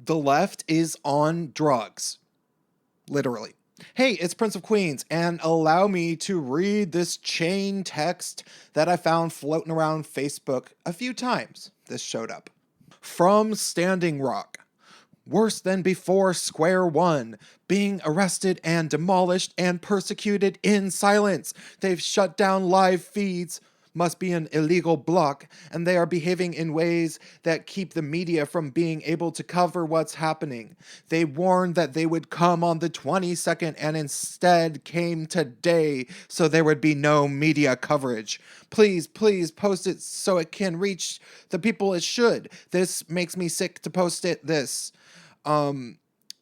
The left is on drugs. Literally. Hey, it's Prince of Queens, and allow me to read this chain text that I found floating around Facebook a few times. This showed up. From Standing Rock. Worse than before square one, being arrested and demolished and persecuted in silence. They've shut down live feeds. Must be an illegal block, and they are behaving in ways that keep the media from being able to cover what's happening. They warned that they would come on the 22nd and instead came today, so there would be no media coverage. Please, please post it so it can reach the people it should. This makes me sick to post it. The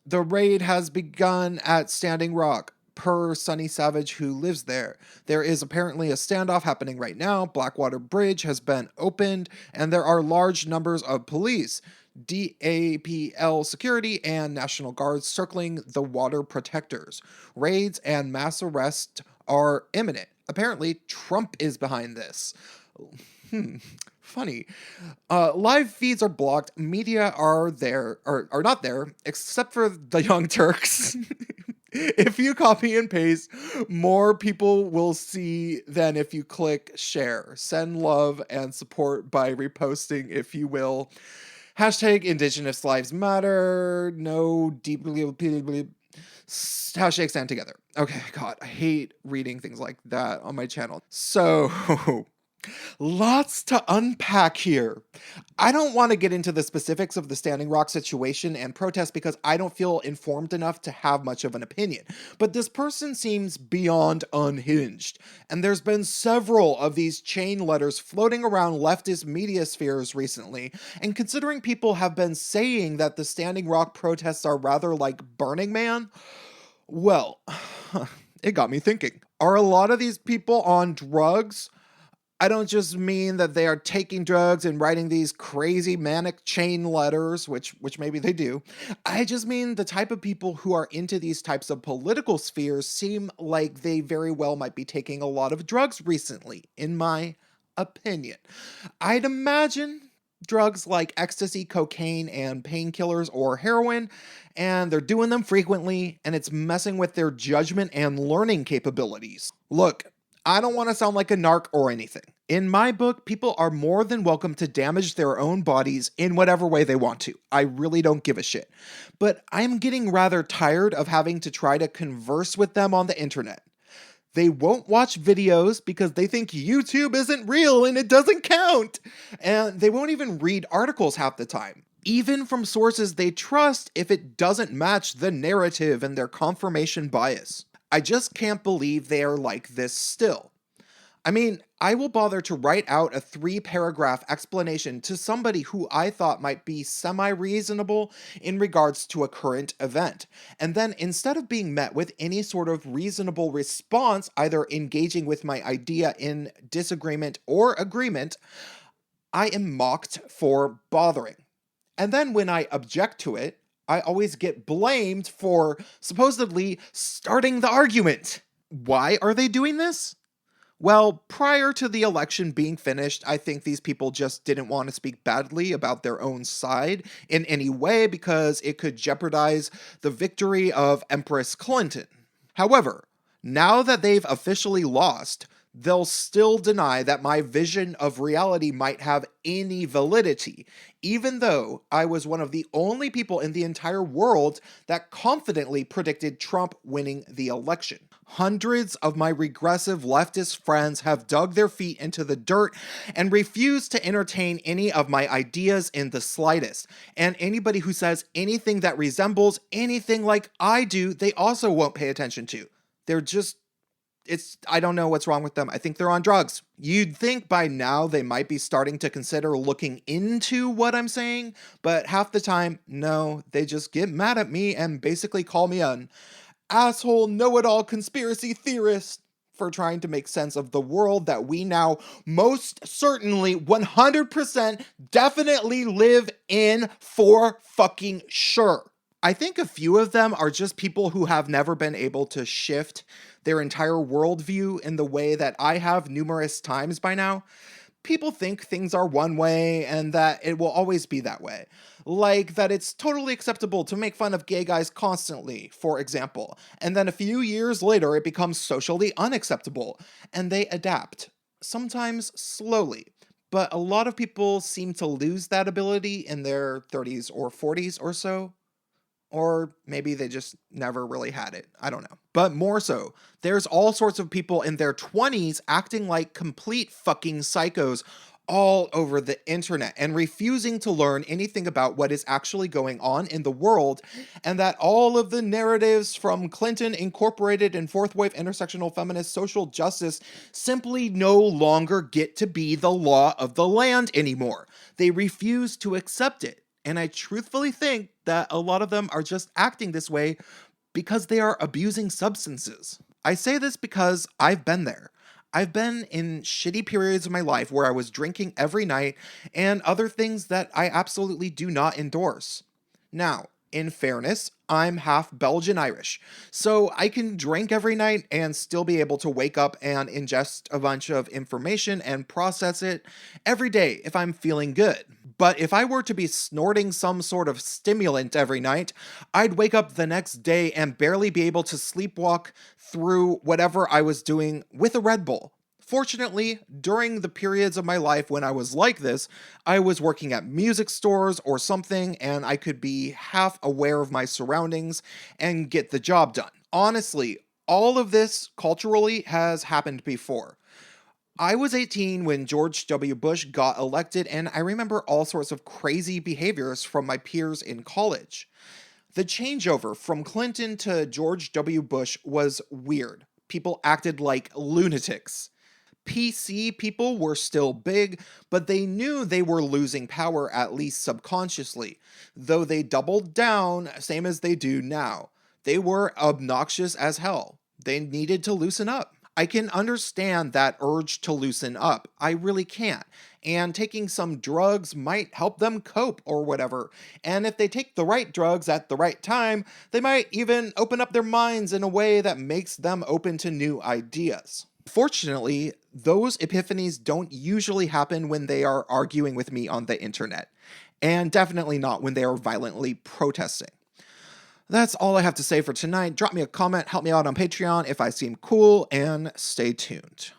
raid has begun at Standing Rock. Per Sunny Savage, who lives there. There is apparently a standoff happening right now. Blackwater Bridge has been opened, and there are large numbers of police, DAPL security, and National Guards circling the water protectors. Raids and mass arrests are imminent. Apparently, Trump is behind this. Funny. Live feeds are blocked. Media are not there, except for the Young Turks. If you copy and paste, more people will see than if you click share. Send love and support by reposting, if you will. Hashtag Indigenous Lives Matter. No deeply. Hashtag stand together. Okay, God, I hate reading things like that on my channel. So, lots to unpack here. I don't want to get into the specifics of the Standing Rock situation and protest because I don't feel informed enough to have much of an opinion. But this person seems beyond unhinged. And there's been several of these chain letters floating around leftist media spheres recently. And considering people have been saying that the Standing Rock protests are rather like Burning Man, well, it got me thinking. Are a lot of these people on drugs? I don't just mean that they are taking drugs and writing these crazy manic chain letters, which maybe they do. I just mean the type of people who are into these types of political spheres seem like they very well might be taking a lot of drugs recently, in my opinion. I'd imagine drugs like ecstasy, cocaine, and painkillers or heroin, and they're doing them frequently, and it's messing with their judgment and learning capabilities. Look, I don't want to sound like a narc or anything. In my book, people are more than welcome to damage their own bodies in whatever way they want to. I really don't give a shit. But I'm getting rather tired of having to try to converse with them on the internet. They won't watch videos because they think YouTube isn't real and it doesn't count. And they won't even read articles half the time, even from sources they trust if it doesn't match the narrative and their confirmation bias. I just can't believe they are like this still. I mean, I will bother to write out a 3-paragraph explanation to somebody who I thought might be semi-reasonable in regards to a current event. And then instead of being met with any sort of reasonable response, either engaging with my idea in disagreement or agreement, I am mocked for bothering. And then when I object to it, I always get blamed for supposedly starting the argument. Why are they doing this? Well, prior to the election being finished, I think these people just didn't want to speak badly about their own side in any way because it could jeopardize the victory of Empress Clinton. However, now that they've officially lost, they'll still deny that my vision of reality might have any validity, even though I was one of the only people in the entire world that confidently predicted Trump winning the election. Hundreds of my regressive leftist friends have dug their feet into the dirt and refused to entertain any of my ideas in the slightest. And anybody who says anything that resembles anything like I do, they also won't pay attention to. I don't know what's wrong with them. I think they're on drugs. You'd think by now they might be starting to consider looking into what I'm saying, but half the time, no, they just get mad at me and basically call me an asshole, know-it-all conspiracy theorist for trying to make sense of the world that we now most certainly 100% definitely live in for fucking sure. I think a few of them are just people who have never been able to shift their entire worldview in the way that I have numerous times by now. People think things are one way and that it will always be that way. Like that it's totally acceptable to make fun of gay guys constantly, for example, and then a few years later it becomes socially unacceptable, and they adapt, sometimes slowly. But a lot of people seem to lose that ability in their 30s or 40s or so. Or maybe they just never really had it. I don't know. But more so, there's all sorts of people in their 20s acting like complete fucking psychos all over the internet and refusing to learn anything about what is actually going on in the world, and that all of the narratives from Clinton Incorporated and fourth wave intersectional feminist social justice simply no longer get to be the law of the land anymore. They refuse to accept it. And I truthfully think that a lot of them are just acting this way because they are abusing substances. I say this because I've been there. I've been in shitty periods of my life where I was drinking every night and other things that I absolutely do not endorse. Now, in fairness, I'm half Belgian Irish, so I can drink every night and still be able to wake up and ingest a bunch of information and process it every day if I'm feeling good. But if I were to be snorting some sort of stimulant every night, I'd wake up the next day and barely be able to sleepwalk through whatever I was doing with a Red Bull. Fortunately, during the periods of my life when I was like this, I was working at music stores or something, and I could be half aware of my surroundings and get the job done. Honestly, all of this culturally has happened before. I was 18 when George W. Bush got elected, and I remember all sorts of crazy behaviors from my peers in college. The changeover from Clinton to George W. Bush was weird. People acted like lunatics. PC people were still big, but they knew they were losing power, at least subconsciously, though they doubled down, same as they do now. They were obnoxious as hell. They needed to loosen up. I can understand that urge to loosen up. I really can't. And taking some drugs might help them cope or whatever. And if they take the right drugs at the right time, they might even open up their minds in a way that makes them open to new ideas. Fortunately, those epiphanies don't usually happen when they are arguing with me on the internet, and definitely not when they are violently protesting. That's all I have to say for tonight. Drop me a comment, help me out on Patreon if I seem cool, and stay tuned.